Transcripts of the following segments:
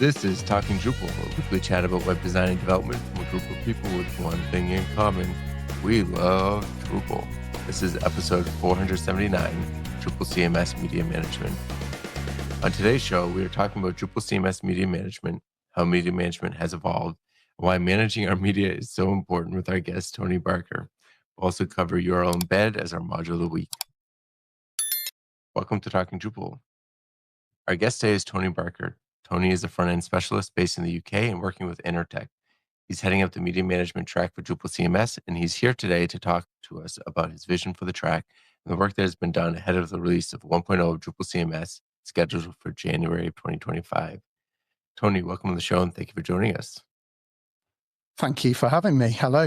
This is Talking Drupal, a weekly chat about web design and development from a group of people with one thing in common. We love Drupal. This is episode 479, Drupal CMS Media Management. On today's show, we are talking about Drupal CMS Media Management, how media management has evolved, and why managing our media is so important with our guest, Tony Barker. We'll also cover URL Embed as our module of the week. Welcome to Talking Drupal. Our guest today is Tony Barker. Tony is a front-end specialist based in the UK and working with Intertech. He's heading up the media management track for Drupal CMS, and he's here today to talk to us about his vision for the track and the work that has been done ahead of the release of 1.0 of Drupal CMS, scheduled for January of 2025. Tony, welcome to the show, and thank you for joining us. Thank you for having me. Hello.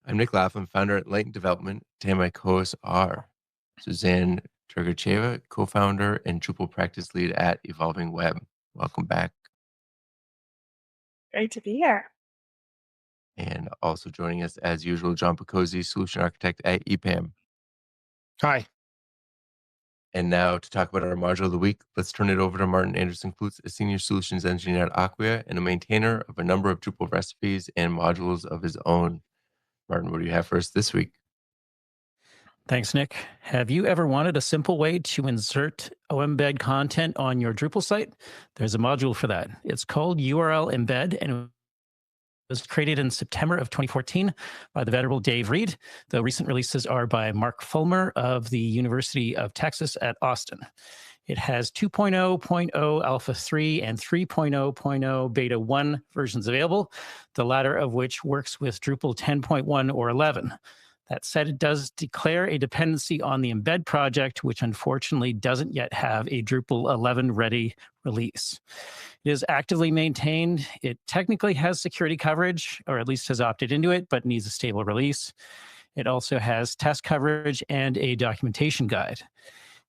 I'm Nick Laughlin, founder at Light Development. Today, my co-hosts are Suzanne Turgacheva, co-founder and Drupal practice lead at Evolving Web. Welcome back. Great to be here. And also joining us, as usual, John Picozzi, solution architect at EPAM. Hi. And now to talk about our module of the week, let's turn it over to Martin Anderson-Klutz, a senior solutions engineer at Acquia and a maintainer of a number of Drupal recipes and modules of his own. Martin, what do you have for us this week? Thanks, Nick. Have you ever wanted a simple way to insert Embed content on your Drupal site? There's a module for that. It's called URL Embed, and it was created in September of 2014 by the venerable Dave Reed. The recent releases are by Mark Fulmer of the University of Texas at Austin. It has 2.0.0 Alpha 3 and 3.0.0 Beta 1 versions available, the latter of which works with Drupal 10.1 or 11. That said, it does declare a dependency on the Embed project, which unfortunately doesn't yet have a Drupal 11 ready release. It is actively maintained. It technically has security coverage, or at least has opted into it, but needs a stable release. It also has test coverage and a documentation guide.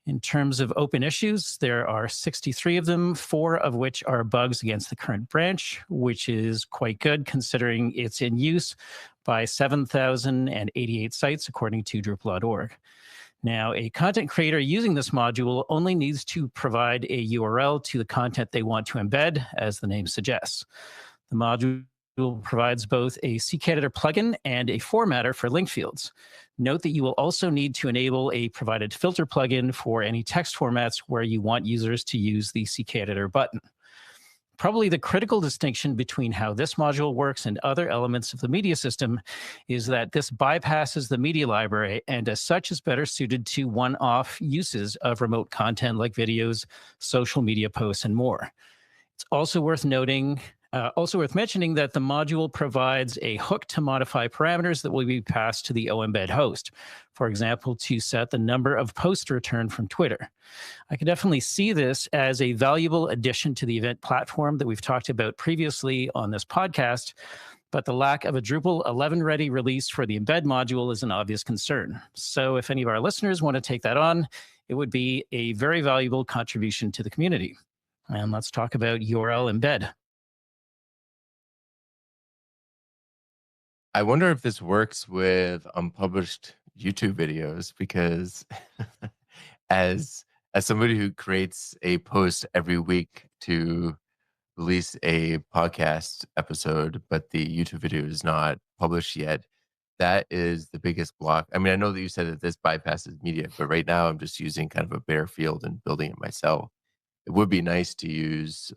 In terms of open issues, there are 63 of them, 4 of which are bugs against the current branch, which is quite good considering it's in use by 7,088 sites, according to Drupal.org. Now, a content creator using this module only needs to provide a URL to the content they want to embed, as the name suggests. The module provides both a CK Editor plugin and a formatter for link fields. Note that you will also need to enable a provided filter plugin for any text formats where you want users to use the CK Editor button. Probably the critical distinction between how this module works and other elements of the media system is that this bypasses the media library and as such is better suited to one-off uses of remote content like videos, social media posts, and more. It's also worth mentioning that the module provides a hook to modify parameters that will be passed to the Embed host. For example, to set the number of posts to return from Twitter. I can definitely see this as a valuable addition to the event platform that we've talked about previously on this podcast, but the lack of a Drupal 11 ready release for the Embed module is an obvious concern. So if any of our listeners want to take that on, it would be a very valuable contribution to the community. And let's talk about URL Embed. I wonder if this works with unpublished YouTube videos, because as somebody who creates a post every week to release a podcast episode, but the YouTube video is not published yet, that is the biggest block. I mean, I know that you said that this bypasses media, but right now I'm just using kind of a bare field and building it myself. It would be nice to use,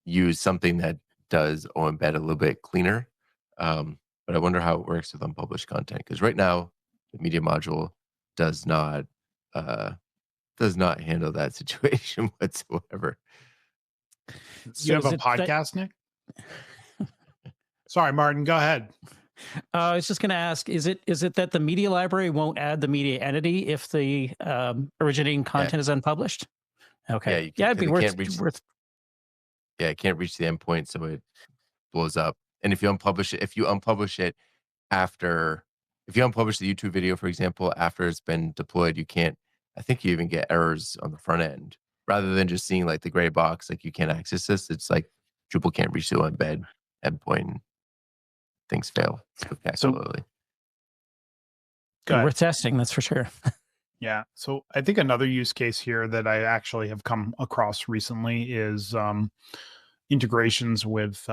use something that does Embed a little bit cleaner. But I wonder how it works with unpublished content, because right now the media module does not handle that situation whatsoever. So you have a podcast, Nick? Sorry, Martin, go ahead. I was just going to ask, is it that the media library won't add the media entity if the originating content is unpublished? Okay. Yeah, it'd be worth. Yeah, it can't reach the endpoint, so it blows up. And if you unpublish it after, if you unpublish the YouTube video, for example, after it's been deployed, you can't, I think you even get errors on the front end. Rather than just seeing like the gray box, like you can't access this, it's like Drupal can't reach the Embed endpoint. And things fail spectacularly. Worth testing, that's for sure. Yeah. So I think another use case here that I actually have come across recently is integrations with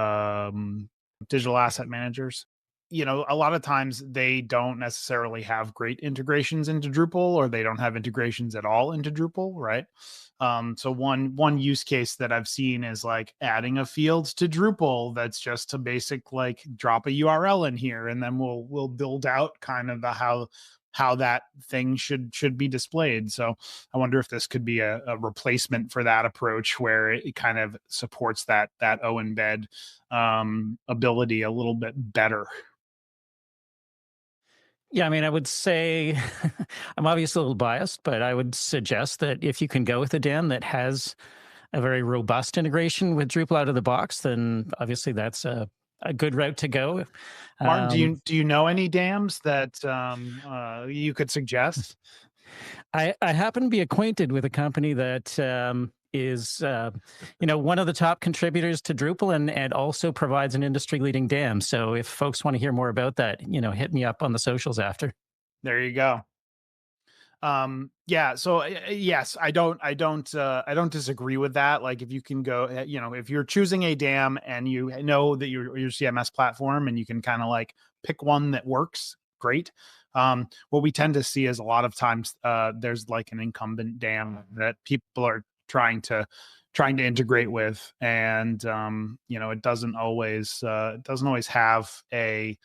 digital asset managers. You know, a lot of times they don't necessarily have great integrations into Drupal, or they don't have integrations at all into Drupal, right? So one use case that I've seen is like adding a field to Drupal that's just a basic like drop a URL in here, and then we'll build out kind of the how that thing should be displayed. So I wonder if this could be a replacement for that approach, where it kind of supports that embed ability a little bit better. Yeah, I mean, I would say I'm obviously a little biased, but I would suggest that if you can go with a DAM that has a very robust integration with Drupal out of the box, then obviously that's a good route to go. Martin, Um, do you know any dams that you could suggest? I happen to be acquainted with a company that is, one of the top contributors to Drupal and also provides an industry-leading DAM. So if folks want to hear more about that, hit me up on the socials after. There you go. Yeah, so yes, I don't disagree with that. Like if you can go, if you're choosing a DAM and you know that your CMS platform and you can kind of like pick one that works, great. What we tend to see is a lot of times there's like an incumbent DAM that people are trying to integrate with, and it doesn't always have a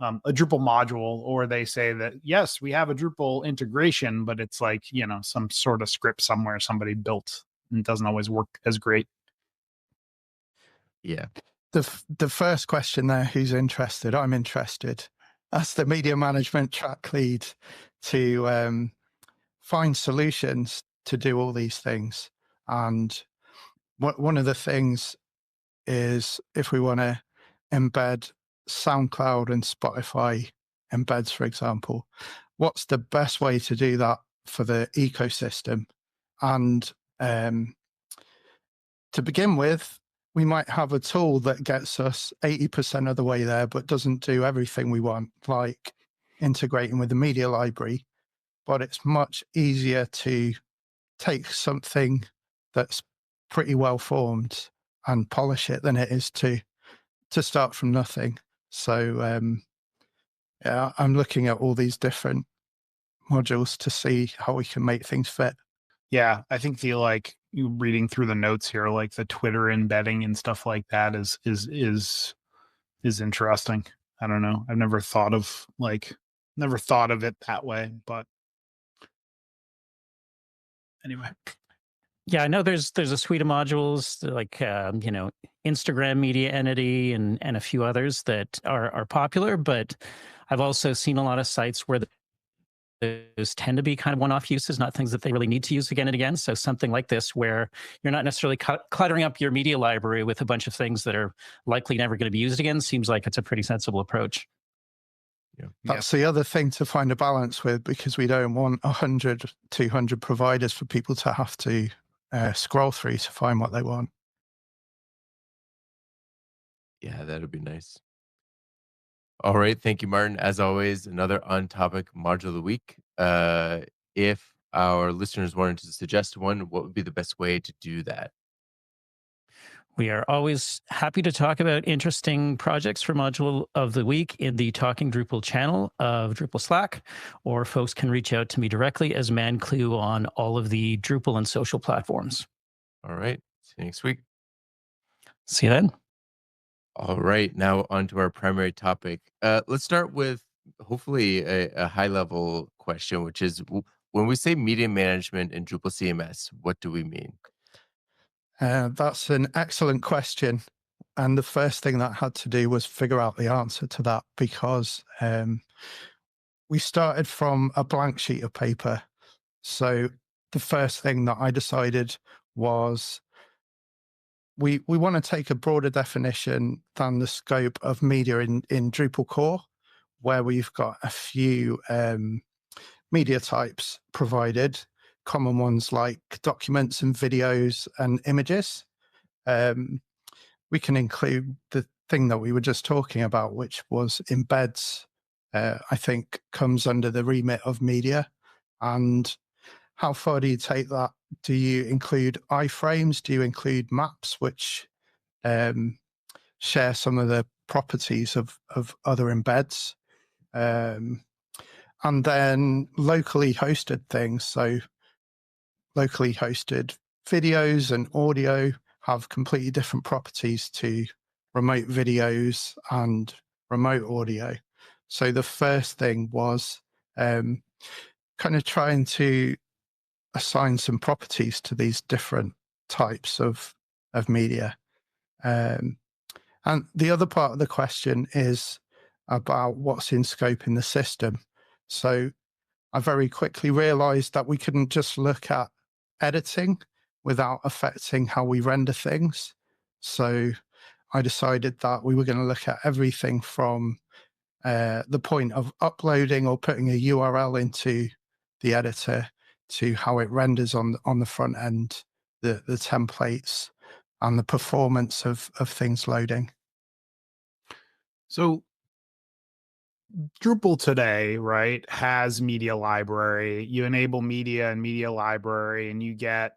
Drupal module, or they say that, yes, we have a Drupal integration, but it's like, some sort of script somewhere somebody built, and it doesn't always work as great. Yeah. The first question there, who's interested? I'm interested. As the media management track lead to find solutions to do all these things. And one of the things is if we want to embed SoundCloud and Spotify embeds, for example, what's the best way to do that for the ecosystem? And to begin with, we might have a tool that gets us 80% of the way there, but doesn't do everything we want, like integrating with the media library. But it's much easier to take something that's pretty well formed and polish it than it is to start from nothing. So yeah, I'm looking at all these different modules to see how we can make things fit. Yeah, I think you reading through the notes here, like the Twitter embedding and stuff like that is interesting. I don't know. I've never thought of it that way, but anyway. Yeah, I know there's a suite of modules like Instagram Media Entity and a few others that are popular, but I've also seen a lot of sites where those tend to be kind of one-off uses, not things that they really need to use again and again. So something like this, where you're not necessarily cluttering up your media library with a bunch of things that are likely never going to be used again, seems like it's a pretty sensible approach. Yeah. That's the other thing to find a balance with, because we don't want 100, 200 providers for people to have to scroll through to find what they want. Yeah, that'd be nice. All right. Thank you, Martin. As always, another on-topic module of the week. If our listeners wanted to suggest one, what would be the best way to do that? We are always happy to talk about interesting projects for Module of the Week in the Talking Drupal channel of Drupal Slack, or folks can reach out to me directly as ManClue on all of the Drupal and social platforms. All right. See you next week. See you then. All right. Now on to our primary topic. Let's start with hopefully a high-level question, which is when we say media management in Drupal CMS, what do we mean? That's an excellent question. And the first thing that I had to do was figure out the answer to that, because we started from a blank sheet of paper. So the first thing that I decided was we want to take a broader definition than the scope of media in Drupal core, where we've got a few media types provided, common ones like documents and videos and images. We can include the thing that we were just talking about, which was embeds, I think comes under the remit of media. And how far do you take that? Do you include iframes? Do you include maps, which share some of the properties of other embeds? And then locally hosted things. So locally hosted videos and audio have completely different properties to remote videos and remote audio. So the first thing was kind of trying to assign some properties to these different types of media. And the other part of the question is about what's in scope in the system. So I very quickly realized that we couldn't just look at editing without affecting how we render things. So I decided that we were going to look at everything from the point of uploading or putting a URL into the editor to how it renders on the front end, the templates and the performance of things loading. So Drupal today, right, has media library. You enable media and media library, and you get,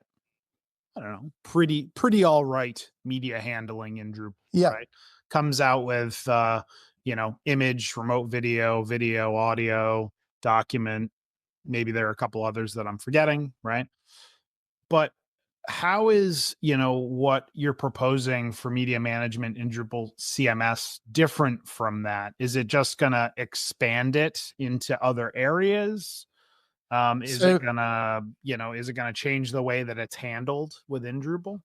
I don't know, pretty all right media handling in Drupal, Yeah. right? Comes out with image, remote video, audio, document. Maybe there are a couple others that I'm forgetting, right? But how is, what you're proposing for media management in Drupal CMS different from that? Is it just going to expand it into other areas? Is it gonna change the way that it's handled within Drupal?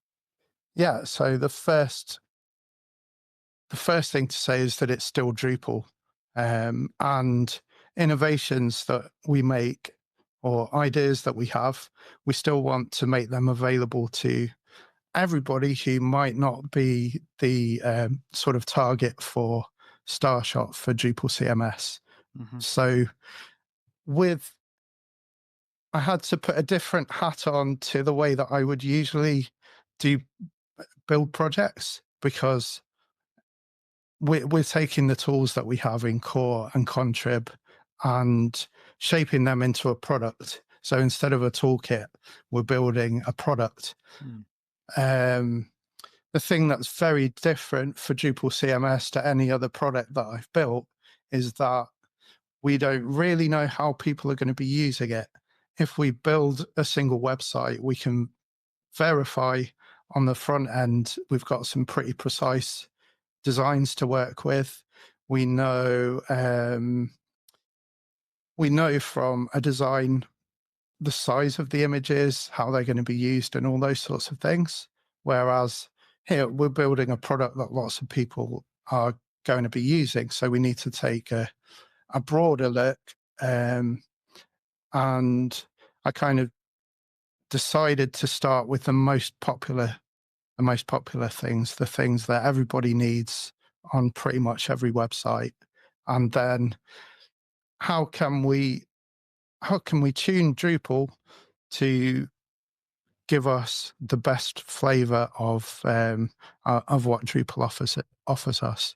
Yeah. So the first thing to say is that it's still Drupal, and innovations that we make or ideas that we have, we still want to make them available to everybody who might not be the sort of target for Starshot for Drupal CMS. Mm-hmm. So I had to put a different hat on to the way that I would usually build projects, because we're taking the tools that we have in core and contrib and shaping them into a product. So instead of a toolkit, we're building a product. The thing that's very different for Drupal CMS to any other product that I've built is that we don't really know how people are going to be using it. If we build a single website, we can verify on the front end, we've got some pretty precise designs to work with. We know from a design the size of the images, how they're going to be used, and all those sorts of things. Whereas here we're building a product that lots of people are going to be using, so we need to take a broader look. And I kind of decided to start with the most popular things, the things that everybody needs on pretty much every website. And then how can we tune Drupal to give us the best flavor of what Drupal offers us?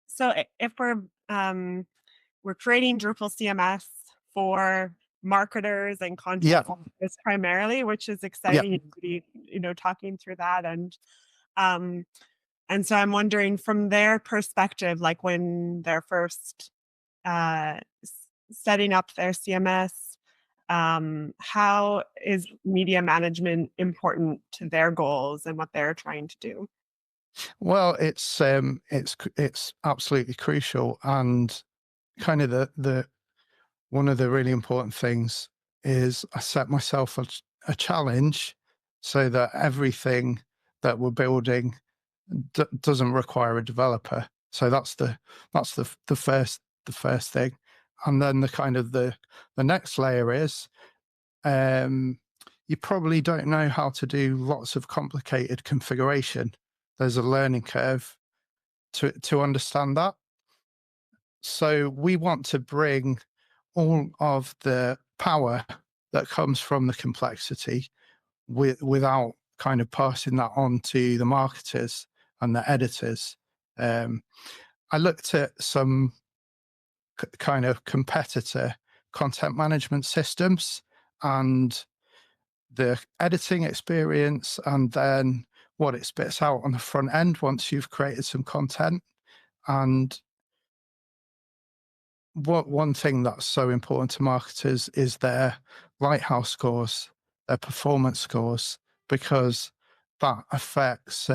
So if we're creating Drupal CMS for marketers and content marketers primarily, which is exciting to be, talking through that. And so I'm wondering from their perspective, like when they're first setting up their CMS, how is media management important to their goals and what they're trying to do? Well, it's absolutely crucial, and kind of the one of the really important things is I set myself a challenge so that everything that we're building doesn't require a developer. So that's the first thing, and then the next layer is you probably don't know how to do lots of complicated configuration. There's a learning curve to understand that. So we want to bring all of the power that comes from the complexity without kind of passing that on to the marketers and the editors. I looked at some kind of competitor content management systems and the editing experience, and then what it spits out on the front end once you've created some content. And one thing that's so important to marketers is their lighthouse scores, their performance scores, because that affects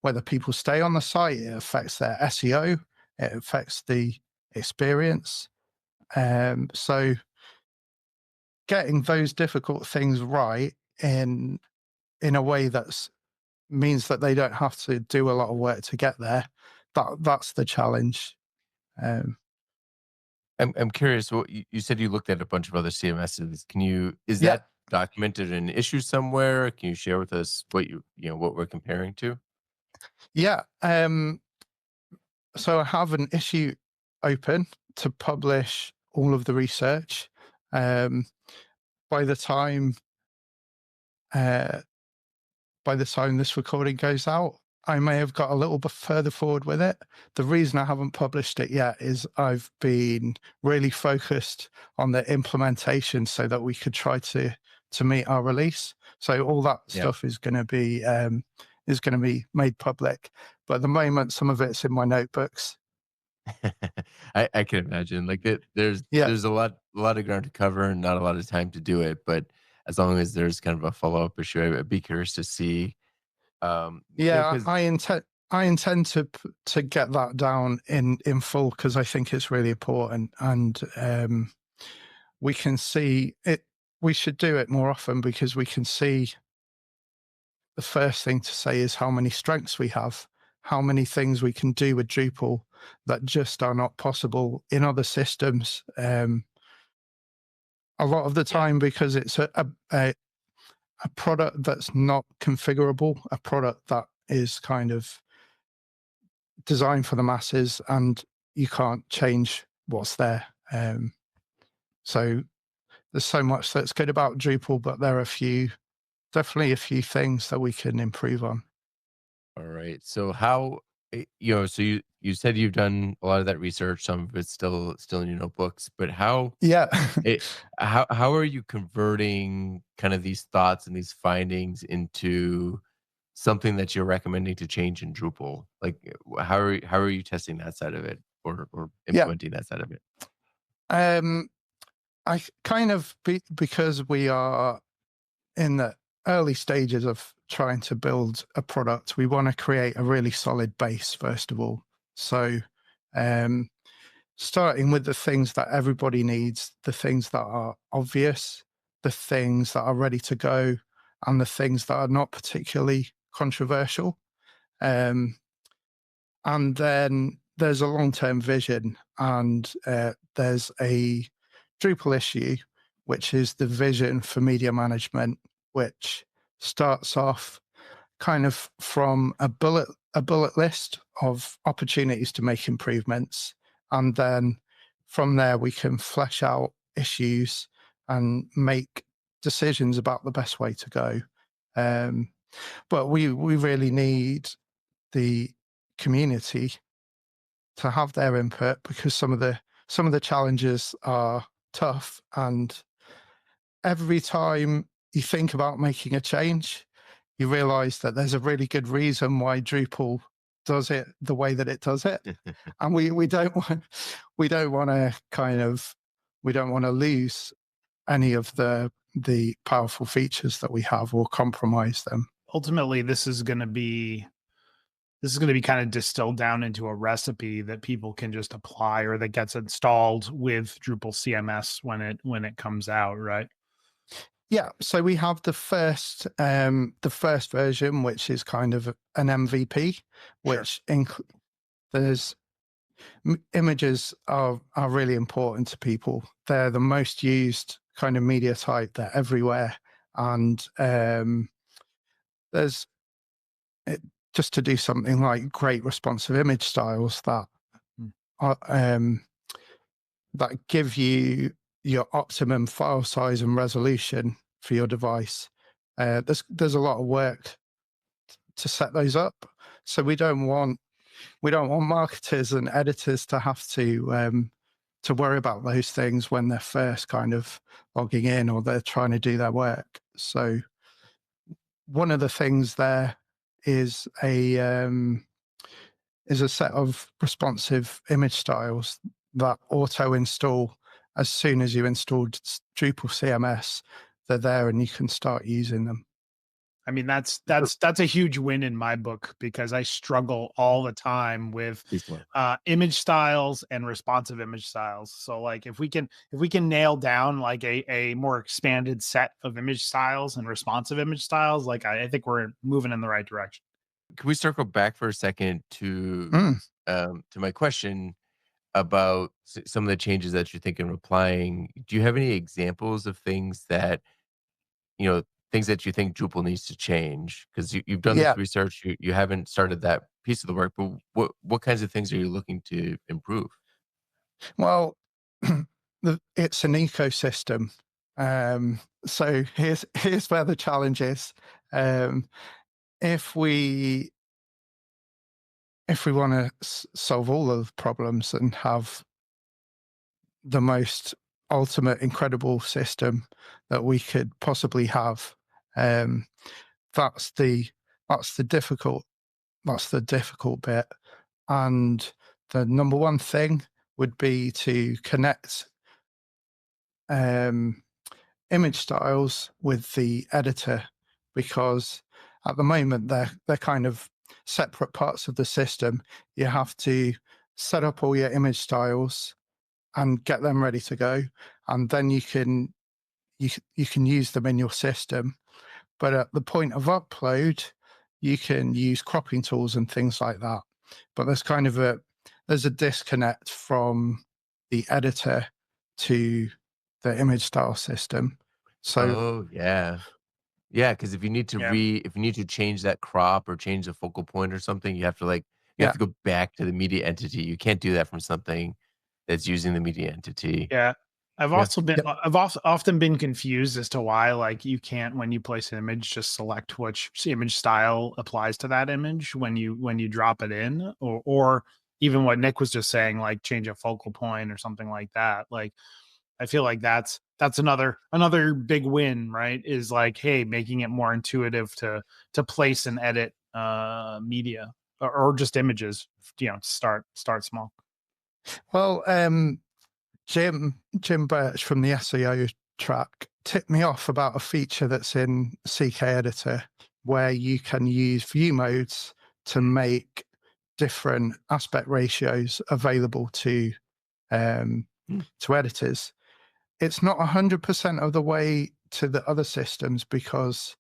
whether people stay on the site, it affects their SEO, it affects the experience. So getting those difficult things right in a way that's means that they don't have to do a lot of work to get there, that's the challenge. I'm curious. What you said you looked at a bunch of other CMSs. Is Yeah. that documented in an issue somewhere? Can you share with us what what we're comparing to? Yeah. So I have an issue open to publish all of the research. By the time this recording goes out, I may have got a little bit further forward with it. The reason I haven't published it yet is I've been really focused on the implementation so that we could try to meet our release. So all that stuff is going to be made public. But at the moment, some of it's in my notebooks. I can imagine. Like there's a lot of ground to cover and not a lot of time to do it. But as long as there's kind of a follow-up issue, I'd be curious to see. I intend to get that down in full because I think it's really important, and we can see it. We should do it more often because we can see. The first thing to say is how many strengths we have, how many things we can do with Drupal that just are not possible in other systems. A lot of the time, because it's a product that's not configurable, a product that is kind of designed for the masses, and you can't change what's there. So there's so much that's good about Drupal, but there are definitely a few things that we can improve on. All right. So so you said you've done a lot of that research. Some of it's still in your notebooks, but how are you converting kind of these thoughts and these findings into something that you're recommending to change in Drupal? Like, how are you testing that side of it or implementing that side of it? I kind of because we are in the early stages of trying to build a product, we want to create a really solid base first of all. So starting with the things that everybody needs, the things that are obvious, the things that are ready to go, and the things that are not particularly controversial. And then there's a long-term vision, and there's a Drupal issue, which is the vision for media management, which starts off kind of from a bullet list of opportunities to make improvements. And then from there, we can flesh out issues and make decisions about the best way to go. But we really need the community to have their input, because some of the challenges are tough, and every time you think about making a change, you realize that there's a really good reason why Drupal does it the way that it does it. And we don't want to lose any of the powerful features that we have or compromise them. Ultimately, this is going to be kind of distilled down into a recipe that people can just apply, or that gets installed with Drupal CMS when it comes out, right? Yeah, so we have the first version, which is kind of an MVP, which there's images are really important to people. They're the most used kind of media type. They're everywhere, and there's just to do something like great responsive image styles that that give you your optimum file size and resolution for your device. There's a lot of work to set those up, so we don't want marketers and editors to have to to worry about those things when they're first kind of logging in or they're trying to do their work. So one of the things there is a set of responsive image styles that auto install as soon as you installed Drupal CMS. They're there and you can start using them. I mean, that's a huge win in my book, because I struggle all the time with image styles and responsive image styles. So like if we can nail down like a more expanded set of image styles and responsive image styles, like I think we're moving in the right direction. Can we circle back for a second to my question about some of the changes that you're thinking of applying? Do you have any examples of things that things that you think Drupal needs to change? Because you've done this research, you haven't started that piece of the work, but what kinds of things are you looking to improve? Well, it's an ecosystem. So here's where the challenge is. If we want to solve all of the problems and have the most ultimate incredible system that we could possibly have, that's the difficult bit. And the number one thing would be to connect image styles with the editor, because at the moment they're kind of separate parts of the system. You have to set up all your image styles and get them ready to go, and then you can use them in your system. But at the point of upload, you can use cropping tools and things like that. But there's a disconnect from the editor to the image style system. So because if you need to change that crop or change the focal point or something, you have to go back to the media entity. You can't do that from something that's using the media entity. Yeah. I've often been confused as to why, like, you can't, when you place an image, just select which image style applies to that image when you drop it in, or even what Nick was just saying, like change a focal point or something like that. Like, I feel like that's another big win, right? Is like, hey, making it more intuitive to place and edit media or just images. Start small. Well, Jim Birch from the SEO track tipped me off about a feature that's in CK Editor where you can use view modes to make different aspect ratios available to editors. It's not 100% of the way to the other systems, because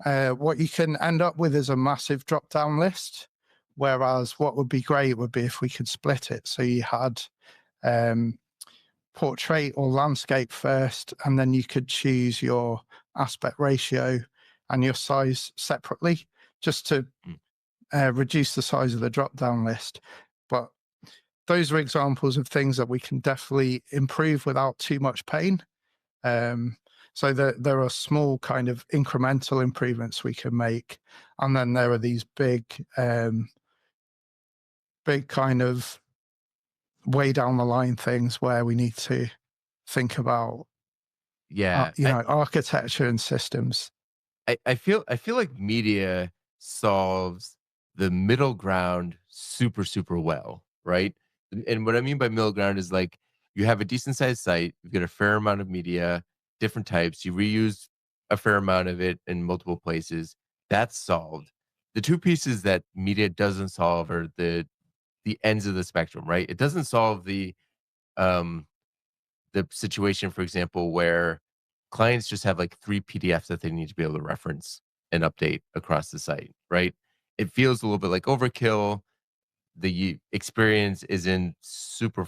what you can end up with is a massive drop-down list, whereas what would be great would be if we could split it. So you had portrait or landscape first, and then you could choose your aspect ratio and your size separately, just to reduce the size of the drop-down list. But those are examples of things that we can definitely improve without too much pain. So there are small kind of incremental improvements we can make, and then there are these big kind of way down the line things where we need to think about architecture and systems. I feel like media solves the middle ground super, super well, right? And what I mean by middle ground is, like, you have a decent sized site, you've got a fair amount of media, different types, you reuse a fair amount of it in multiple places. That's solved. The two pieces that media doesn't solve are the ends of the spectrum, right? It doesn't solve the situation, for example, where clients just have like 3 PDFs that they need to be able to reference and update across the site, right? It feels a little bit like overkill. The experience isn't super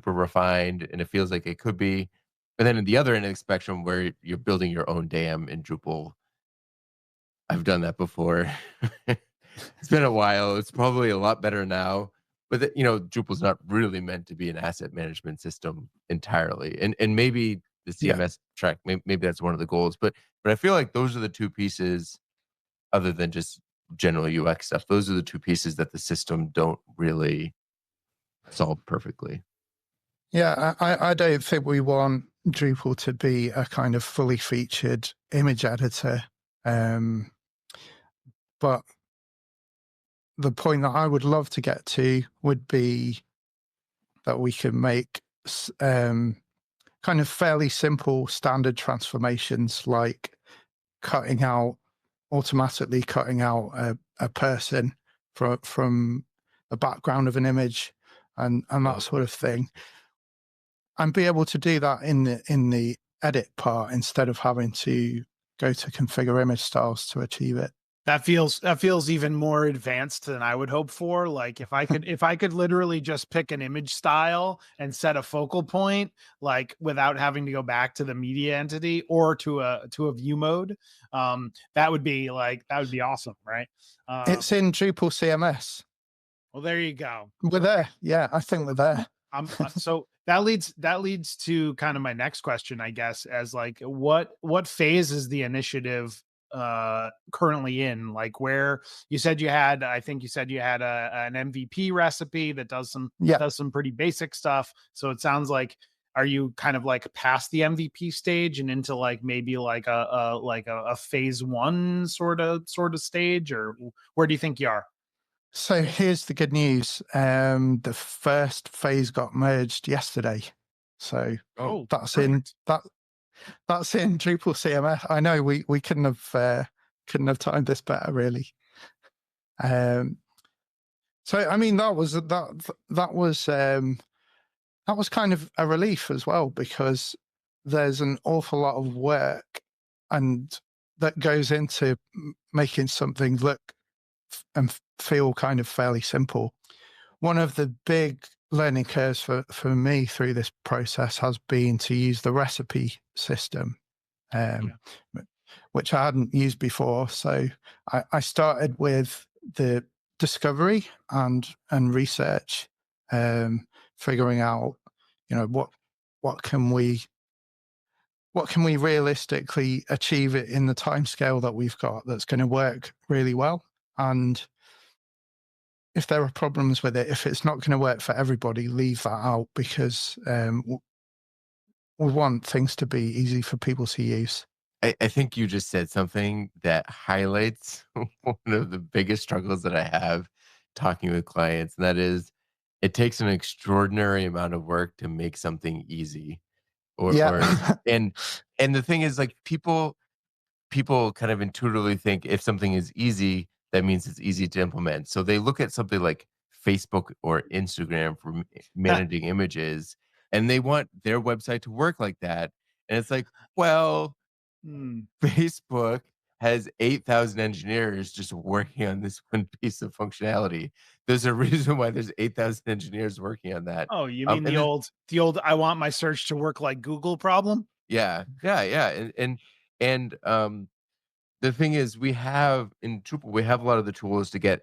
refined, and it feels like it could be. And then at the other end of the spectrum, where you're building your own dam in Drupal, I've done that before. It's been a while. It's probably a lot better now. But Drupal's not really meant to be an asset management system entirely. And maybe the CMS track, maybe that's one of the goals. But I feel like those are the two pieces, other than just general UX stuff. Those are the two pieces that the system don't really solve perfectly. Yeah, I don't think we want Drupal to be a kind of fully featured image editor. But the point that I would love to get to would be that we can make kind of fairly simple standard transformations, like automatically cutting out a person from the background of an image and that sort of thing, and be able to do that in the edit part instead of having to go to configure image styles to achieve it. That feels even more advanced than I would hope for. Like if I could literally just pick an image style and set a focal point, like without having to go back to the media entity or to a view mode, that would be awesome, right? It's in Drupal CMS. Well, there you go. We're there. Yeah, I think we're there. So that leads to kind of my next question, I guess, as like what phase is the initiative currently in? Like where you said you had, I think you said you had an MVP recipe that does some pretty basic stuff. So it sounds like, are you kind of like past the MVP stage and into like maybe like a phase one sort of stage, or where do you think you are? So here's the good news. The first phase got merged yesterday. So that's perfect. That's in Drupal CMS. I know we couldn't have timed this better, really. So I mean that was kind of a relief as well, because there's an awful lot of work and that goes into making something look and feel kind of fairly simple. One of the big learning curves for me through this process has been to use the recipe system, which I hadn't used before. So I started with the discovery and research, figuring out, what can we realistically achieve it in the timescale that we've got that's going to work really well. And if there are problems with it, if it's not going to work for everybody, leave that out, because we want things to be easy for people to use. I think you just said something that highlights one of the biggest struggles that I have talking with clients, and that is it takes an extraordinary amount of work to make something easy. And the thing is, like, people kind of intuitively think if something is easy, that means it's easy to implement. So they look at something like Facebook or Instagram for managing images, and they want their website to work like that. And it's like, well, Facebook has 8,000 engineers just working on this one piece of functionality. There's a reason why there's 8,000 engineers working on that. Oh, you mean the old I want my search to work like Google problem? Yeah. And the thing is, we have in Drupal, we have a lot of the tools to get,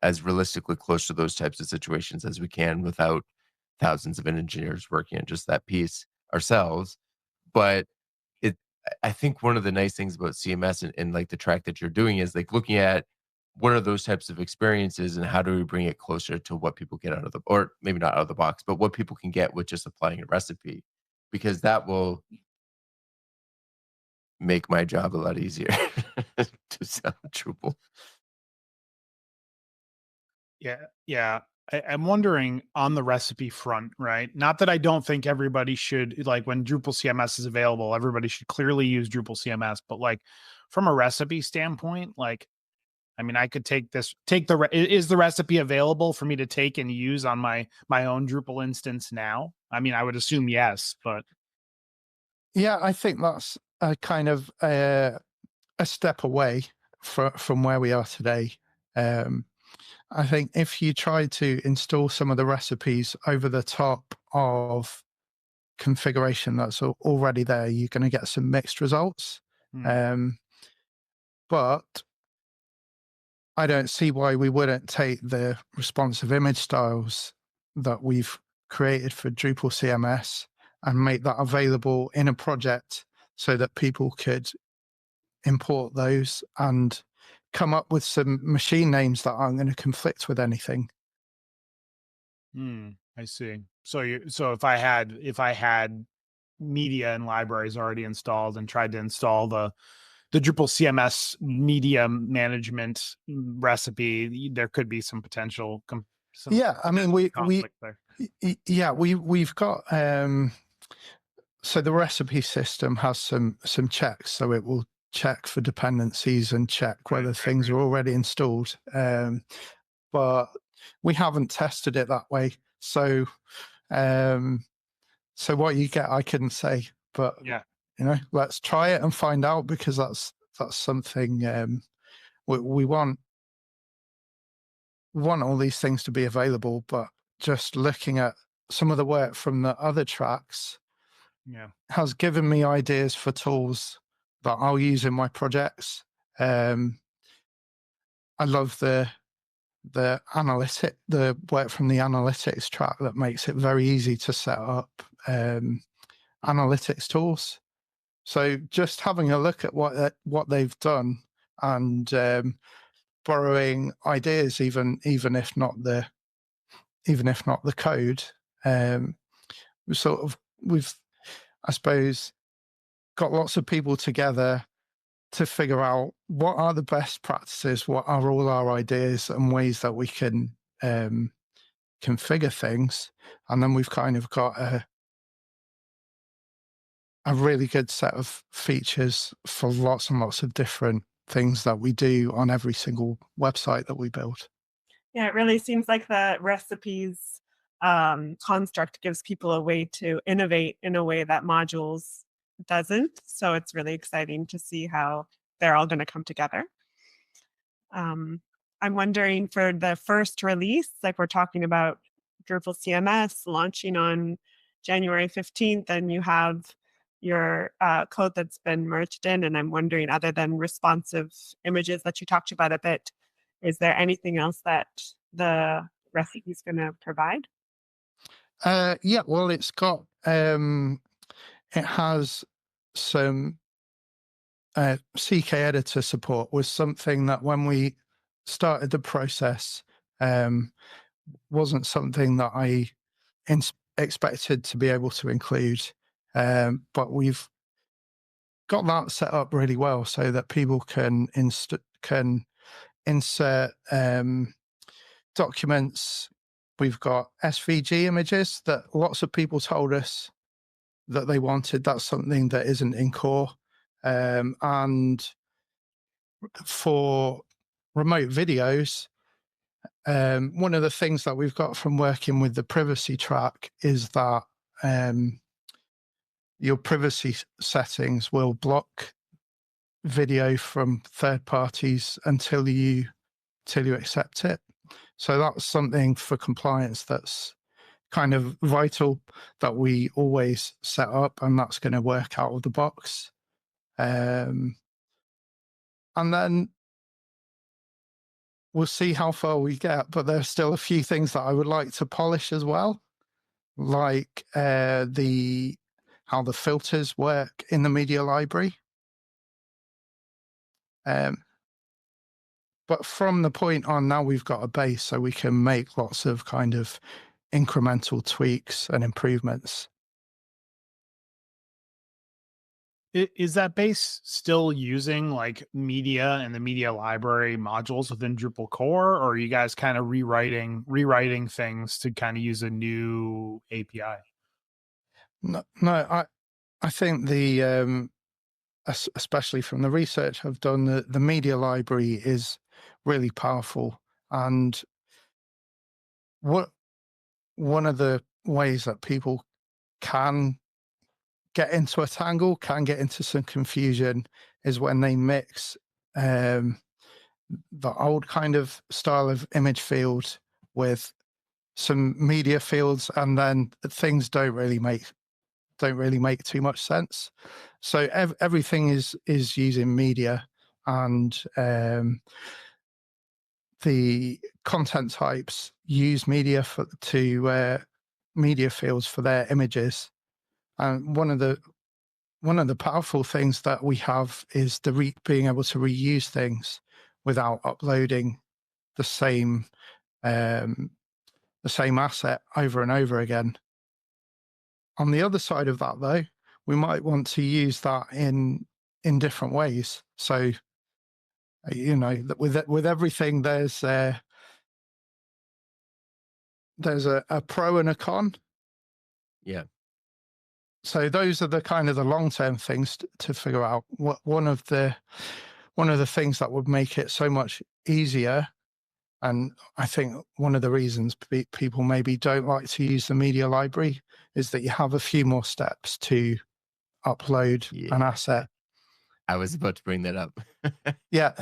as realistically close to those types of situations as we can without thousands of engineers working on just that piece ourselves. But I think one of the nice things about CMS and like the track that you're doing is like looking at what are those types of experiences and how do we bring it closer to what people get out of or maybe not out of the box, but what people can get with just applying a recipe, because that will make my job a lot easier to sell Drupal. Yeah. I'm wondering on the recipe front, right? Not that I don't think everybody should, like when Drupal CMS is available, everybody should clearly use Drupal CMS, but like from a recipe standpoint, like, I mean, I could is the recipe available for me to take and use on my own Drupal instance now? I mean, I would assume yes, but. Yeah, I think that's a kind of a step away from where we are today. I think if you try to install some of the recipes over the top of configuration that's already there, you're going to get some mixed results. But I don't see why we wouldn't take the responsive image styles that we've created for Drupal CMS and make that available in a project so that people could import those and come up with some machine names that aren't going to conflict with anything. I see. So if I had media and libraries already installed and tried to install the Drupal CMS Media Management recipe, there could be some potential Yeah, I mean, conflict there. yeah, we've got so the recipe system has some checks, so it will check for dependencies and check whether things are already installed. But we haven't tested it that way, so so what you get, I couldn't say, but Yeah. let's try it and find out, because that's something we want all these things to be available. But just looking at some of the work from the other tracks, Yeah, has given me ideas for tools that I'll use in my projects. I love the work from the analytics track that makes it very easy to set up analytics tools. So just having a look at what they've done, and borrowing ideas, even if not the code, we've I suppose got lots of people together to figure out what are the best practices, what are all our ideas and ways that we can configure things, and then we've kind of got a really good set of features for lots and lots of different things that we do on every single website that we build. Yeah, it really seems like the recipes construct gives people a way to innovate in a way that modules doesn't. So it's really exciting to see how they're all going to come together. I'm wondering, for the first release, like we're talking about Drupal CMS launching on January 15th, and you have your code that's been merged in. And I'm wondering, other than responsive images that you talked about a bit, is there anything else that the recipe is going to provide? Yeah, well, it's got it has some CK editor support. Was something that when we started the process wasn't something that I expected to be able to include, but we've got that set up really well so that people can insert documents. We've got SVG images that lots of people told us that they wanted. That's something that isn't in core. And for remote videos, one of the things that we've got from working with the privacy track is that your privacy settings will block video from third parties until you accept it. So that's something for compliance that's kind of vital, that we always set up, and that's going to work out of the box. And then we'll see how far we get, but there's still a few things that I would like to polish as well, like how the filters work in the media library. But from the point on, now we've got a base, so we can make lots of kind of incremental tweaks and improvements. Is that base still using like media and the media library modules within Drupal core, or are you guys kind of rewriting things to kind of use a new API? No, I think the especially from the research I've done, the media library is really powerful, and one of the ways that people can get into a tangle, can get into some confusion, is when they mix the old kind of style of image field with some media fields, and then things don't really make too much sense. So everything is using media, and the content types use media media fields for their images. And one of the powerful things that we have is being able to reuse things without uploading the same the same asset over and over again. On the other side of that, though, we might want to use that in different ways. So, with everything, there's a pro and a con. Yeah. So those are the kind of the long-term things to figure out. What one of the things that would make it so much easier, and I think one of the reasons people maybe don't like to use the media library is that you have a few more steps to upload an asset. I was about to bring that up. Yeah.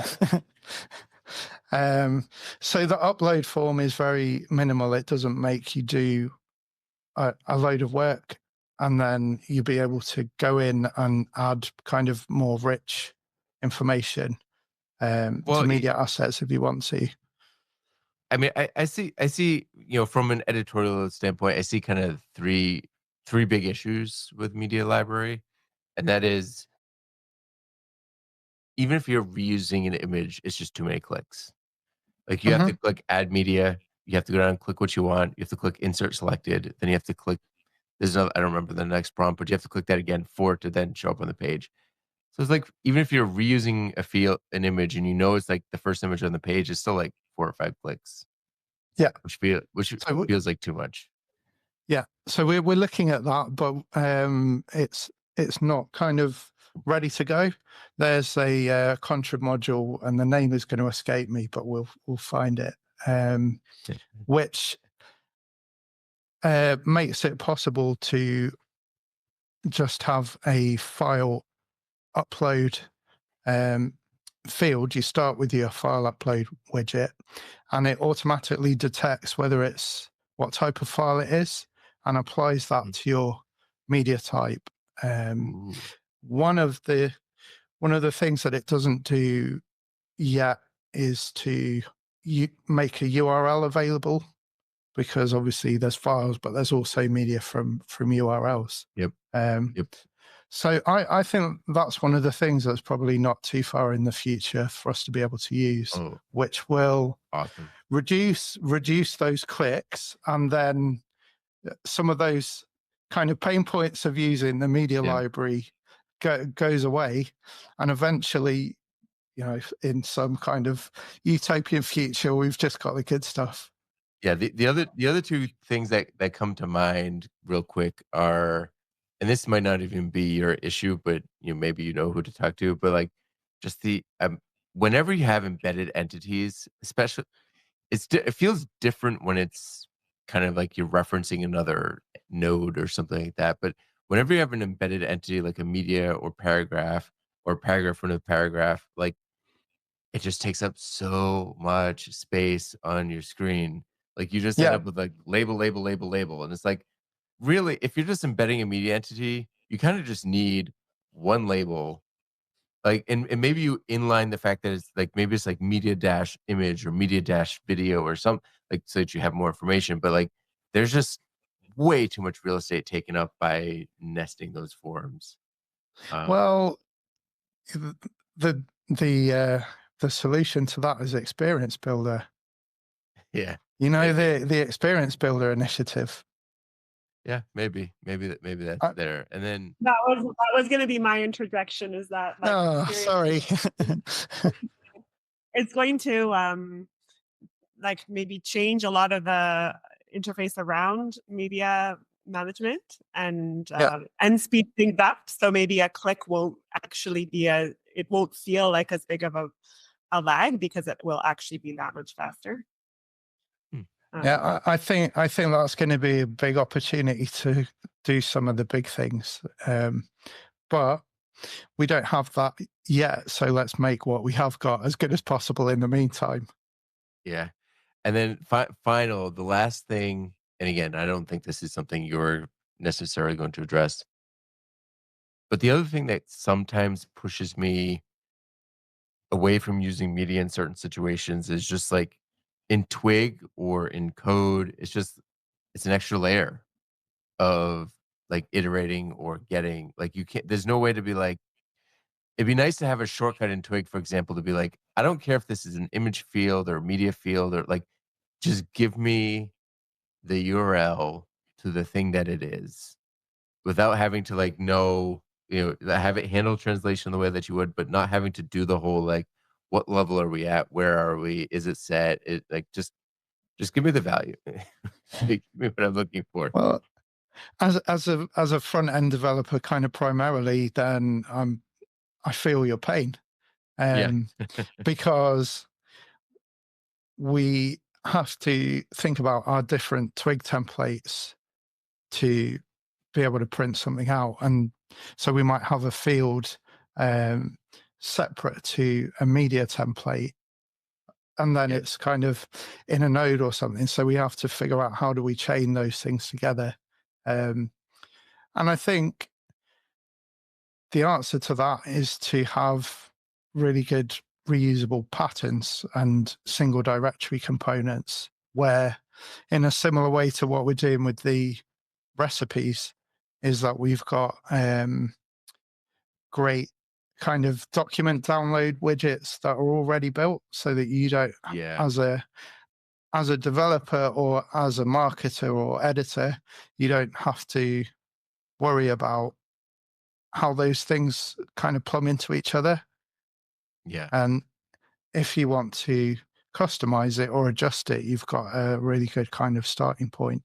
So the upload form is very minimal. It doesn't make you do a load of work, and then you'll be able to go in and add kind of more rich information to media assets if you want to. I mean, I see, from an editorial standpoint, I see kind of three big issues with media library. And that is, even if you're reusing an image, it's just too many clicks. Like you have to click add media, you have to go down and click what you want, you have to click insert selected, then you have to click, I don't remember the next prompt, but you have to click that again for it to then show up on the page. So it's like, even if you're reusing an image and it's like the first image on the page, it's still like 4 or 5 clicks. Yeah. Which feels like too much. Yeah. So we're looking at that, but it's not kind of ready to go. There's a contrib module, and the name is going to escape me, but we'll find it, which makes it possible to just have a file upload field. You start with your file upload widget, and it automatically detects what type of file it is and applies that to your media type. One of the things that it doesn't do yet is to make a URL available, because obviously there's files, but there's also media from URLs. Yep. So I think that's one of the things that's probably not too far in the future for us to be able to use, which will reduce those clicks, and then some of those kind of pain points of using the media library goes away, and eventually, in some kind of utopian future, we've just got the good stuff. Yeah, the other two things that come to mind real quick are, and this might not even be your issue, but maybe you know who to talk to, but like just whenever you have embedded entities, especially, it feels different when it's kind of like you're referencing another node or something like that. But whenever you have an embedded entity like a media or paragraph from a paragraph, like it just takes up so much space on your screen. Like you just end up with like label, label, label, label. And it's like, really, if you're just embedding a media entity, you kind of just need one label. Like, and maybe you inline the fact that it's like, maybe it's like media dash image or media dash video or something, like, so that you have more information. But like, there's just way too much real estate taken up by nesting those forms. Well, the solution to that is Experience Builder. Yeah. The Experience Builder initiative. Yeah, maybe that's there. And then that was going to be my interjection. Is that sorry. It's going to like maybe change a lot of the interface around media management and speed things up. So maybe a click won't actually be it won't feel like as big of a lag, because it will actually be that much faster. Yeah, I think that's going to be a big opportunity to do some of the big things, but we don't have that yet. So let's make what we have got as good as possible in the meantime. Yeah, and then the last thing, and again, I don't think this is something you're necessarily going to address, but the other thing that sometimes pushes me away from using media in certain situations is just like in Twig or in code, it's an extra layer of like iterating or getting, like, there's no way to be like, it'd be nice to have a shortcut in Twig, for example, to be like, I don't care if this is an image field or a media field, or like, just give me the URL to the thing that it is without having to like know, have it handle translation the way that you would, but not having to do the whole like, what level are we at? Where are we? Is it set? It like just give me the value. Give me what I'm looking for. Well, as a front end developer, kind of primarily, then I feel your pain, Yeah. because we have to think about our different twig templates to be able to print something out, and so we might have a field separate to a media template, and then Yeah. it's kind of in a node or something. So we have to figure out how do we chain those things together. And I think the answer to that is to have really good reusable patterns and single directory components, where in a similar way to what we're doing with the recipes, is that we've got great kind of document download widgets that are already built, so that you don't, Yeah. as a developer or as a marketer or editor, you don't have to worry about how those things kind of plumb into each other. Yeah. And if you want to customize it or adjust it, you've got a really good kind of starting point.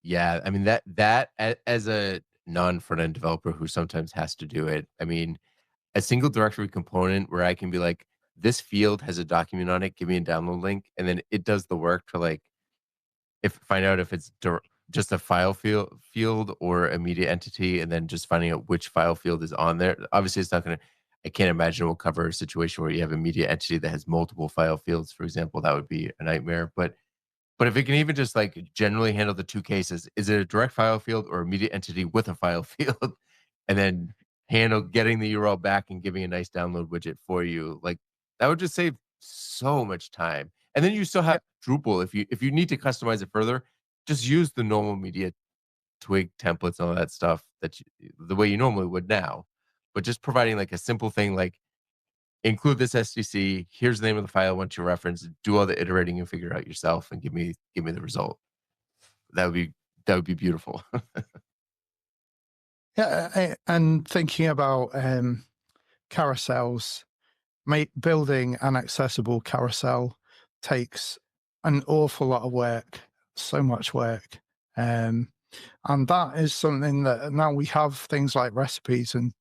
Yeah. I mean, as a non front end developer who sometimes has to do it, I mean, a single directory component where I can be like, this field has a document on it, give me a download link, and then it does the work to like find out if it's just a file field or a media entity, and then just finding out which file field is on there. Obviously, it's not going to. I can't imagine we'll cover a situation where you have a media entity that has multiple file fields, for example. That would be a nightmare. But if it can even just like generally handle the two cases, is it a direct file field or a media entity with a file field? And then handle getting the URL back and giving a nice download widget for you. Like that would just save so much time. And then you still Yeah, have Drupal. If you need to customize it further, just use the normal media twig templates and all that stuff the way you normally would now. But just providing like a simple thing like include this SDC. Here's the name of the file I want you to reference. Do all the iterating and figure it out yourself, and give me the result. That would be that would be beautiful. yeah, and thinking about carousels, building an accessible carousel takes an awful lot of work, so much work. And that is something that now we have things like recipes and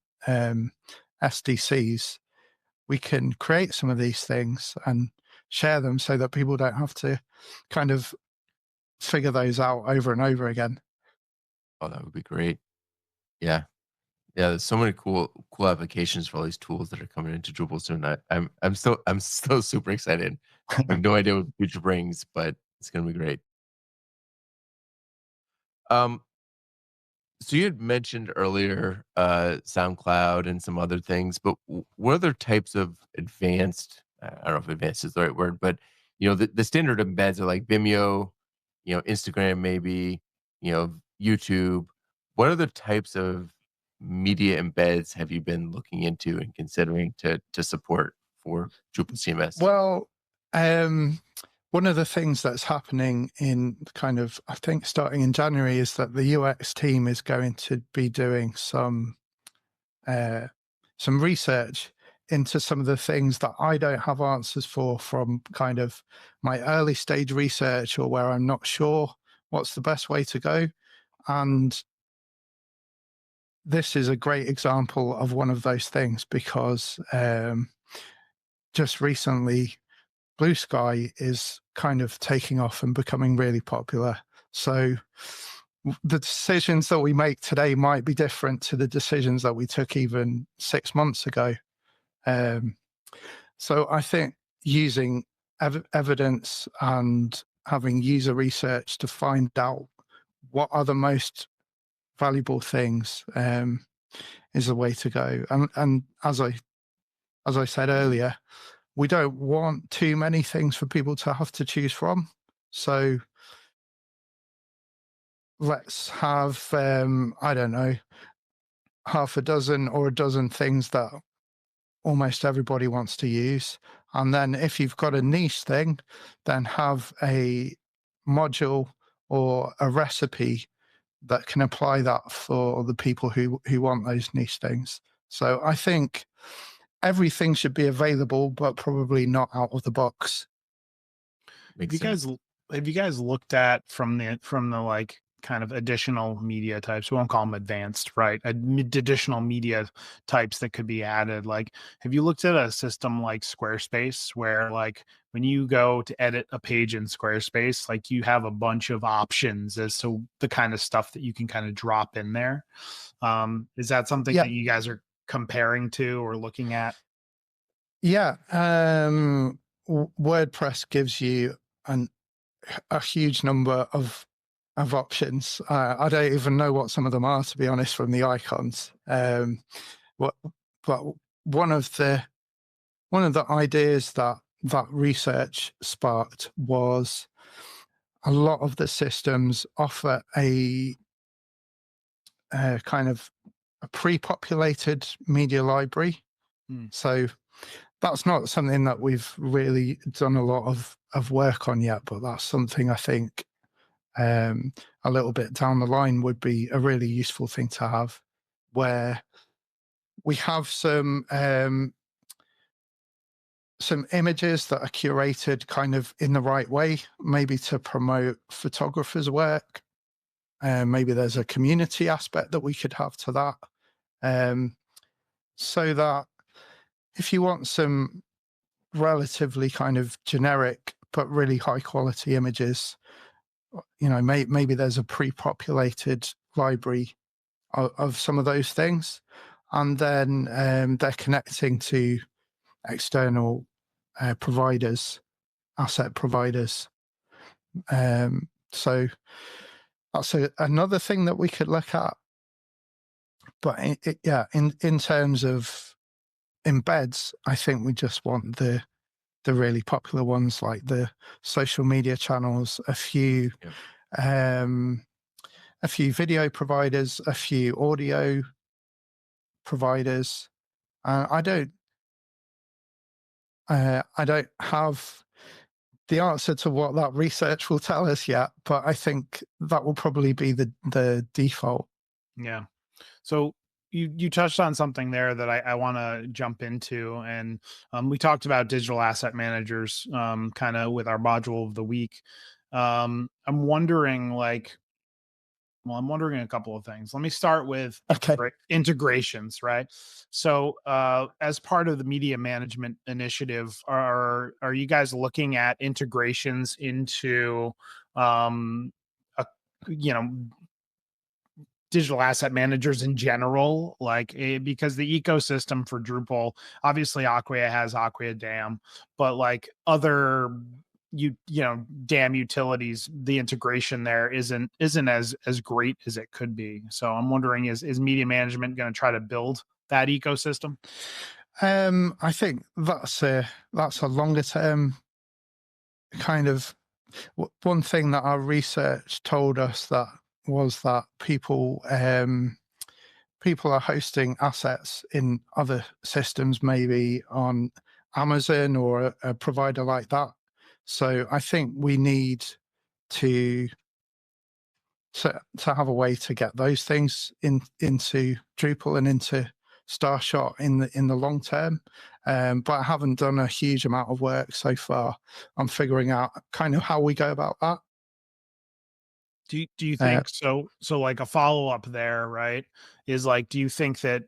SDCs. We can create some of these things and share them so that people don't have to kind of figure those out over and over again. Oh, that would be great. Yeah. Yeah, there's so many cool applications for all these tools that are coming into Drupal soon. I'm still super excited. I have no idea what the future brings, but it's gonna be great. Um, so you had mentioned earlier SoundCloud and some other things, but what other types of advanced, I don't know if advanced is the right word, but the standard embeds are like Vimeo, Instagram maybe, YouTube. What other types of media embeds have you been looking into and considering to support for Drupal CMS? Well, one of the things that's happening in kind of, I think, starting in January, is that the UX team is going to be doing some research into some of the things that I don't have answers for from kind of my early stage research, or where I'm not sure what's the best way to go. And this is a great example of one of those things, because just recently Blue Sky is kind of taking off and becoming really popular. So the decisions that we make today might be different to the decisions that we took even 6 months ago. So I think using evidence and having user research to find out what are the most valuable things is the way to go. And as I said earlier, we don't want too many things for people to have to choose from. So let's have, I don't know, half a dozen or a dozen things that almost everybody wants to use. And then if you've got a niche thing, then have a module or a recipe that can apply that for the people who want those niche things. So I think everything should be available, but probably not out of the box. Makes sense. Have you guys looked at from the like kind of additional media types? We won't call them advanced, right? Additional media types that could be added. Like, have you looked at a system like Squarespace, where like when you go to edit a page in Squarespace, like you have a bunch of options as to the kind of stuff that you can kind of drop in there? Is that something Yeah. that you guys are comparing to or looking at? Yeah. WordPress gives you a huge number of options. I don't even know what some of them are, to be honest, from the icons. But one of the ideas that research sparked was a lot of the systems offer a kind of a pre-populated media library. So that's not something that we've really done a lot of work on yet, but that's something I think a little bit down the line would be a really useful thing to have, where we have some images that are curated kind of in the right way, maybe to promote photographers' work. Maybe there's a community aspect that we could have to that, so that if you want some relatively kind of generic but really high quality images, you know, maybe there's a pre-populated library of some of those things, and then they're connecting to external providers, asset providers. So that's another thing that we could look at. But in terms of embeds, I think we just want the really popular ones, like the social media channels, a few video providers, a few audio providers. I don't have the answer to what that research will tell us yet, but I think that will probably be the default. Yeah. So you touched on something there that I want to jump into, and we talked about digital asset managers kind of with our module of the week. I'm wondering I'm wondering a couple of things. Let me start with integrations, right? So as part of the media management initiative, are you guys looking at integrations into you know, digital asset managers in general, because the ecosystem for Drupal, obviously Acquia has Acquia Dam, but like other DAM utilities, the integration there isn't as great as it could be. So I'm wondering, is media management going to try to build that ecosystem? I think that's a longer term kind of one thing that our research told us was that people are hosting assets in other systems, maybe on Amazon or a provider like that. So I think we need to have a way to get those things into Drupal and into Starshot in the long term. But I haven't done a huge amount of work so far on figuring out kind of how we go about that. Do you think so like a follow-up there, right, is like, do you think that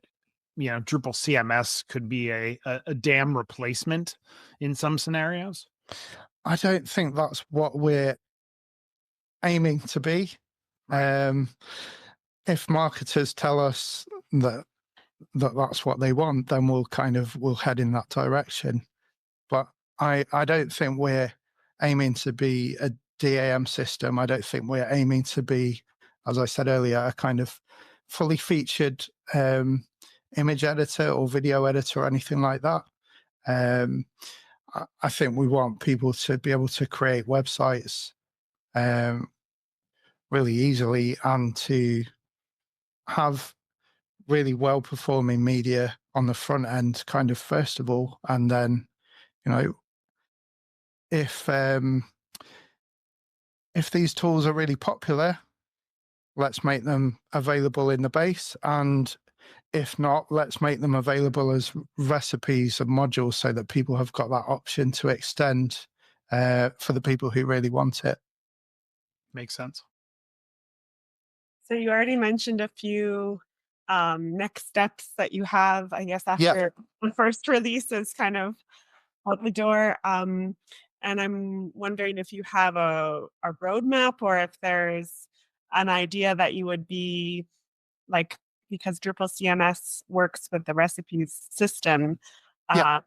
Drupal CMS could be a DAM replacement in some scenarios? I don't think that's what we're aiming to be. Right. If marketers tell us that that's what they want, then we'll head in that direction. But I don't think we're aiming to be a DAM system. I don't think we're aiming to be, as I said earlier, a kind of fully featured image editor or video editor or anything like that. I think we want people to be able to create websites really easily and to have really well performing media on the front end kind of first of all, and then if if these tools are really popular, let's make them available in the base. And if not, let's make them available as recipes and modules so that people have got that option to extend for the people who really want it. Makes sense. So you already mentioned a few next steps that you have, I guess, after the first release is kind of out the door. And I'm wondering if you have a roadmap or if there's an idea that you would be like, because Drupal CMS works with the recipes system. Yeah.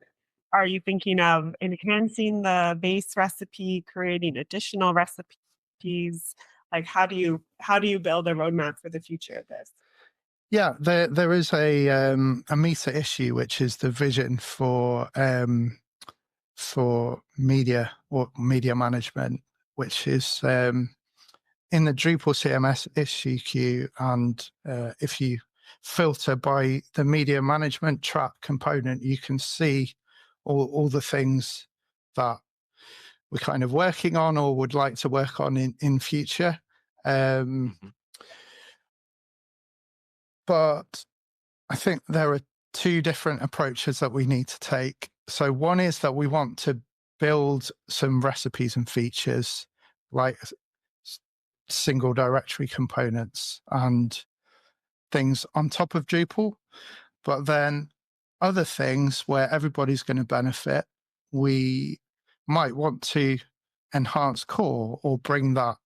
Are you thinking of enhancing the base recipe, creating additional recipes? Like, how do you build a roadmap for the future of this? Yeah, there is a meta issue, which is the vision for media or media management, which is in the Drupal CMS issue queue. And if you filter by the media management track component, you can see all the things that we're kind of working on or would like to work on in future. But I think there are two different approaches that we need to take. So one is that we want to build some recipes and features like single directory components and things on top of Drupal, but then other things where everybody's going to benefit, we might want to enhance core or bring that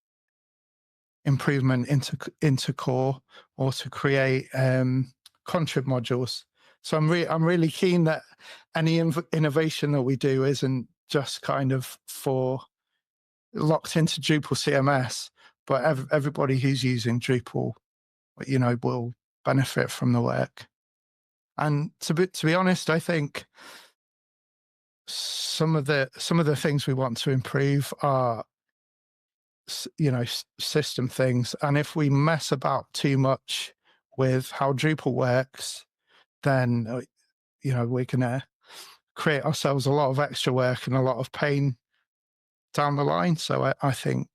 improvement into core, or to create contrib modules. So I'm really keen that any innovation that we do isn't just kind of for locked into Drupal CMS, but everybody who's using Drupal, you know, will benefit from the work. And to be honest, I think some of the things we want to improve are, you know, system things. And if we mess about too much with how Drupal works, then you know, we're gonna create ourselves a lot of extra work and a lot of pain down the line. So I think,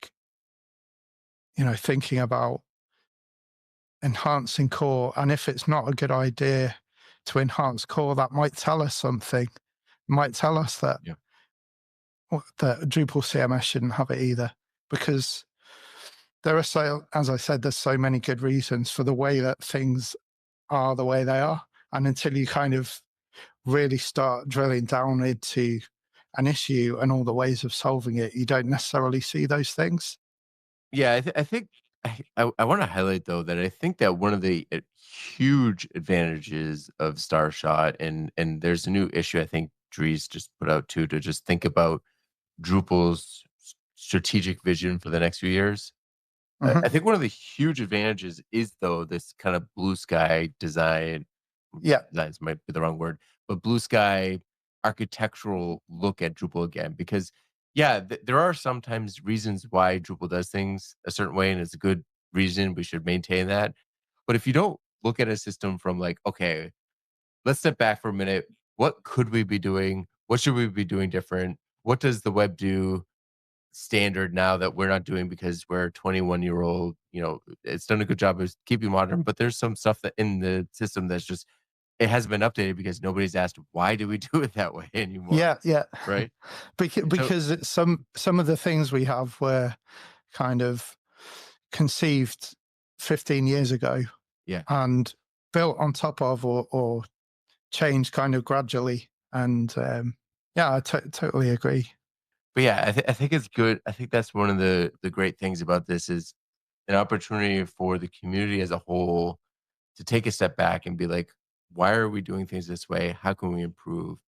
you know, thinking about enhancing core, and if it's not a good idea to enhance core, that might tell us something. It might tell us that that Drupal CMS shouldn't have it either, because there are as I said, there's so many good reasons for the way that things are the way they are. And until you kind of really start drilling down into an issue and all the ways of solving it, you don't necessarily see those things. Yeah, I think I want to highlight though that I think that one of the huge advantages of Starshot, and there's a new issue I think Dries just put out too, to just think about Drupal's strategic vision for the next few years. I think one of the huge advantages is though this kind of blue sky design. Yeah, Designs might be the wrong word, but blue sky architectural look at Drupal again. Because yeah, there are sometimes reasons why Drupal does things a certain way, and it's a good reason. We should maintain that. But if you don't look at a system from like, okay, let's step back for a minute. What could we be doing? What should we be doing different? What does the web do standard now that we're not doing because we're a 21-year-old? You know, it's done a good job of keeping modern, but there's some stuff that in the system that's just, it hasn't been updated because nobody's asked, why do we do it that way anymore? yeah. Right? Because it's some of the things we have were kind of conceived 15 years ago, and built on top of or changed kind of gradually. And yeah, I totally agree. But yeah, I think it's good. I think that's one of the great things about this is an opportunity for the community as a whole to take a step back and be like, why are we doing things this way? How can we improve?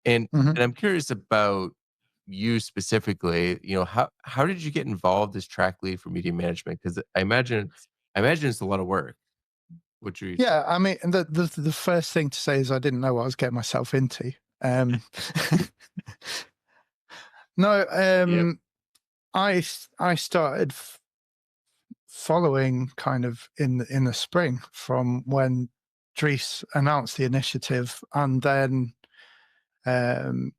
And I'm curious about you specifically. You know, how did you get involved as track lead for media management? Because I imagine it's a lot of work. What you Yeah, I mean, the first thing to say is I didn't know what I was getting myself into. No, I started following kind of in the spring from when Dries announced the initiative, and then we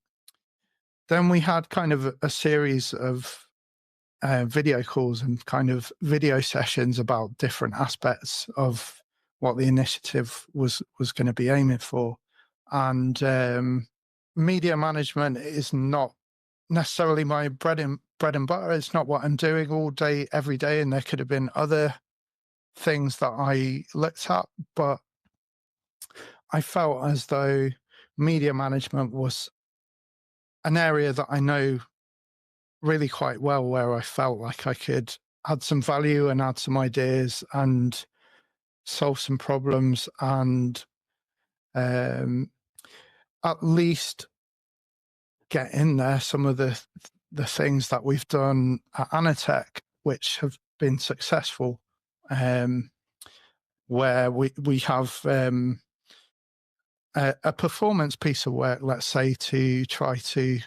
had kind of a series of video calls and kind of video sessions about different aspects of what the initiative was going to be aiming for. And media management is not necessarily my bread and butter. It's not what I'm doing all day, every day. And there could have been other things that I looked at, but I felt as though media management was an area that I know really quite well, where I felt like I could add some value and add some ideas and solve some problems, and at least get in there some of the things that we've done at Anatech, which have been successful, where we have a performance piece of work, let's say, to try to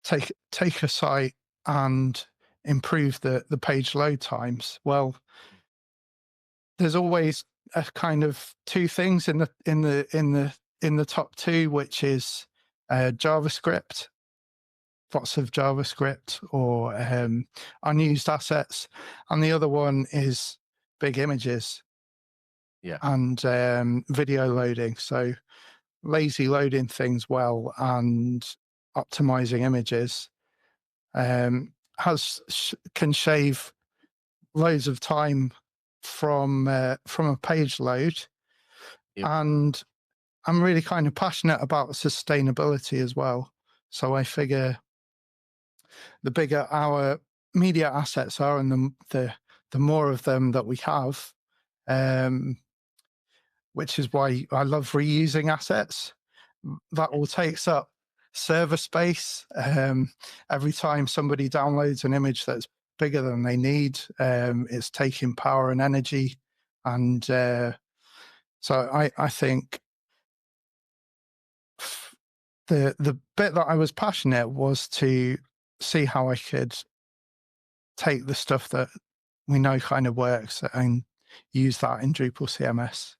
take a site and improve the page load times. Well, there's always a kind of two things in the top two, which is JavaScript, lots of JavaScript or unused assets, and the other one is big images. Yeah. And video loading. So lazy loading things well and optimizing images can shave loads of time from a page load. Yep. And I'm really kind of passionate about sustainability as well. So I figure the bigger our media assets are and the more of them that we have, which is why I love reusing assets. That all takes up server space. Every time somebody downloads an image that's bigger than they need, it's taking power and energy. And so I think the bit that I was passionate was to see how I could take the stuff that we know kind of works and use that in Drupal CMS.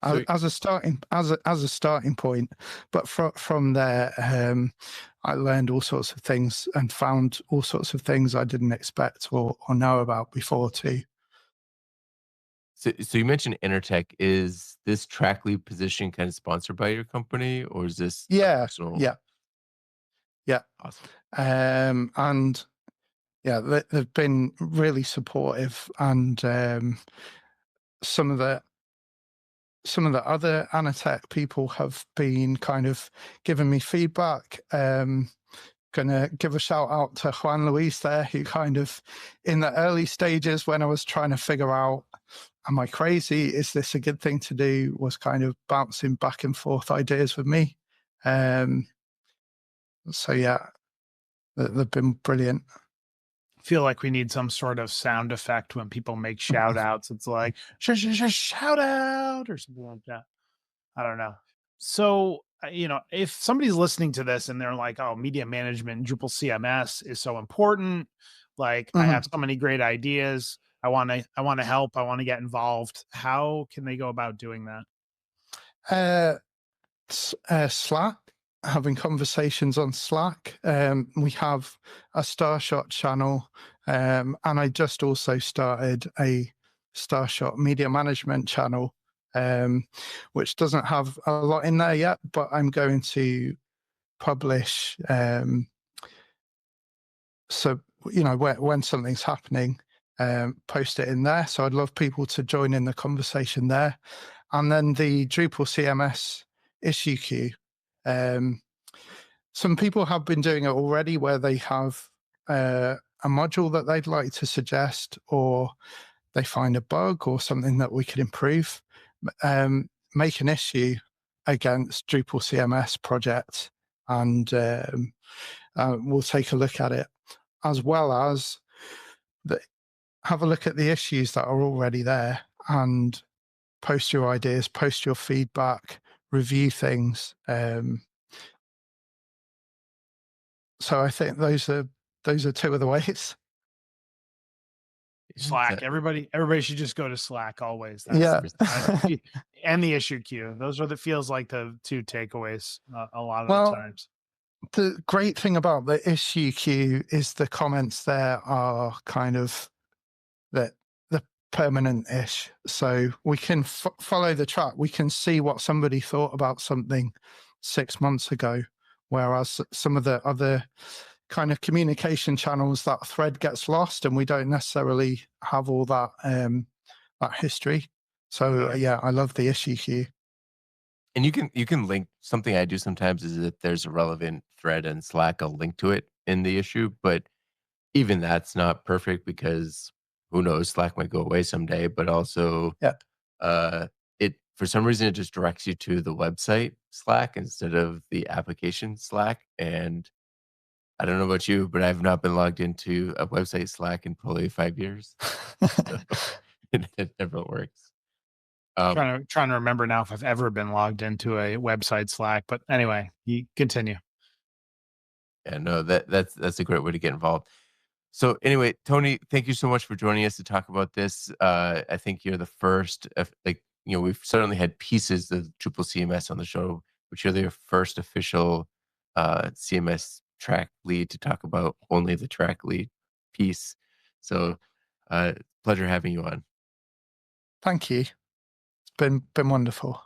So, as a starting point, but from there, I learned all sorts of things and found all sorts of things I didn't expect or know about before too. so you mentioned Intertech. Is this Trackly position kind of sponsored by your company, or is this a Yeah, personal? yeah. Awesome. And yeah, they've been really supportive, and some of the other Anatech people have been kind of giving me feedback. Gonna give a shout out to Juan Luis there, who kind of in the early stages when I was trying to figure out, am I crazy? Is this a good thing to do? Was kind of bouncing back and forth ideas with me. So yeah, they've been brilliant. Feel like we need some sort of sound effect when people make shout outs. It's like shout out or something like that. I don't know. So, if somebody's listening to this and they're like, oh, media management, Drupal CMS is so important. Like, I have so many great ideas. I want to help. I want to get involved. How can they go about doing that? Slack, having conversations on Slack. We have a Starshot channel, and I just also started a Starshot media management channel, which doesn't have a lot in there yet, but I'm going to publish. So, when something's happening, post it in there. So I'd love people to join in the conversation there. And then the Drupal CMS issue queue. Some people have been doing it already, where they have a module that they'd like to suggest, or they find a bug or something that we could improve. Make an issue against Drupal CMS project, and we'll take a look at it, as well as have a look at the issues that are already there and post your ideas, post your feedback, review things. So I think those are two of the ways. Slack. Everybody should just go to Slack always. That's and the issue queue. Those are feels like the two takeaways a lot of the times. The great thing about the issue queue is the comments there are kind of the permanent-ish. So we can follow the track. We can see what somebody thought about something 6 months ago, whereas some of the other kind of communication channels, that thread gets lost and we don't necessarily have all that that history. So yeah, I love the issue queue. And you can link something I do sometimes is if there's a relevant thread in Slack, I'll link to it in the issue, but even that's not perfect because who knows, Slack might go away someday, but also Yeah. it for some reason it just directs you to the website Slack instead of the application Slack. And I don't know about you, but I've not been logged into a website Slack in probably 5 years. So it never works. Trying to remember now if I've ever been logged into a website Slack, but anyway, you continue. Yeah, no, that's a great way to get involved. So anyway, Tony, thank you so much for joining us to talk about this. I think you're the first, we've certainly had pieces of Drupal CMS on the show, but you're the first official CMS track lead to talk about only the track lead piece. So pleasure having you on. Thank you. It's been wonderful.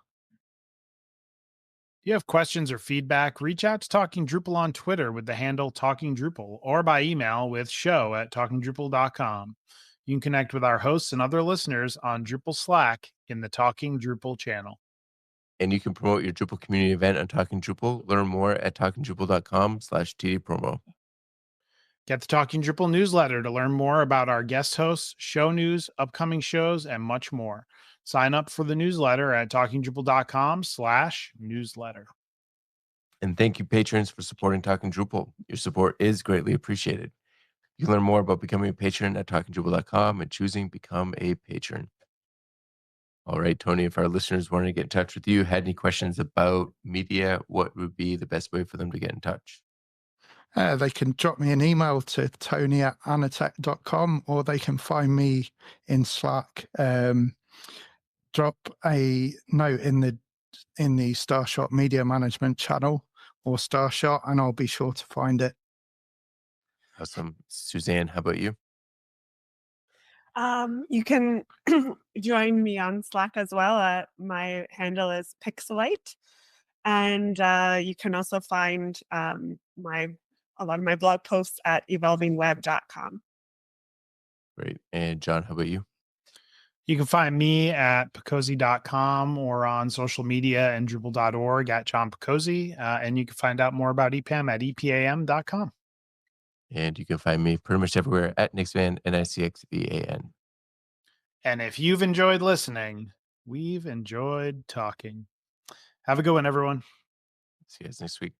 If you have questions or feedback, reach out to Talking Drupal on Twitter with the handle Talking Drupal or by email with show@talkingdrupal.com. You can connect with our hosts and other listeners on Drupal Slack in the Talking Drupal channel. And you can promote your Drupal community event on Talking Drupal. Learn more at talkingdrupal.com/tdpromo. Get the Talking Drupal newsletter to learn more about our guest hosts, show news, upcoming shows, and much more. Sign up for the newsletter at talkingdrupal.com/newsletter. And thank you, patrons, for supporting Talking Drupal. Your support is greatly appreciated. You can learn more about becoming a patron at talkingdrupal.com and choosing Become a Patron. All right, Tony, if our listeners wanted to get in touch with you, had any questions about media, what would be the best way for them to get in touch? They can drop me an email to tony@anatech.com, or they can find me in Slack. Drop a note in the Starshot Media Management channel or Starshot, and I'll be sure to find it. Awesome. Suzanne, how about you? You can join me on Slack as well. My handle is Pixelite. And you can also find a lot of my blog posts at evolvingweb.com. Great. And John, how about you? You can find me at Picozzi.com or on social media and Drupal.org at John Picozzi. And you can find out more about EPAM at EPAM.com. And you can find me pretty much everywhere at Nixvan, NICXVAN. And if you've enjoyed listening, we've enjoyed talking. Have a good one, everyone. See you guys next week.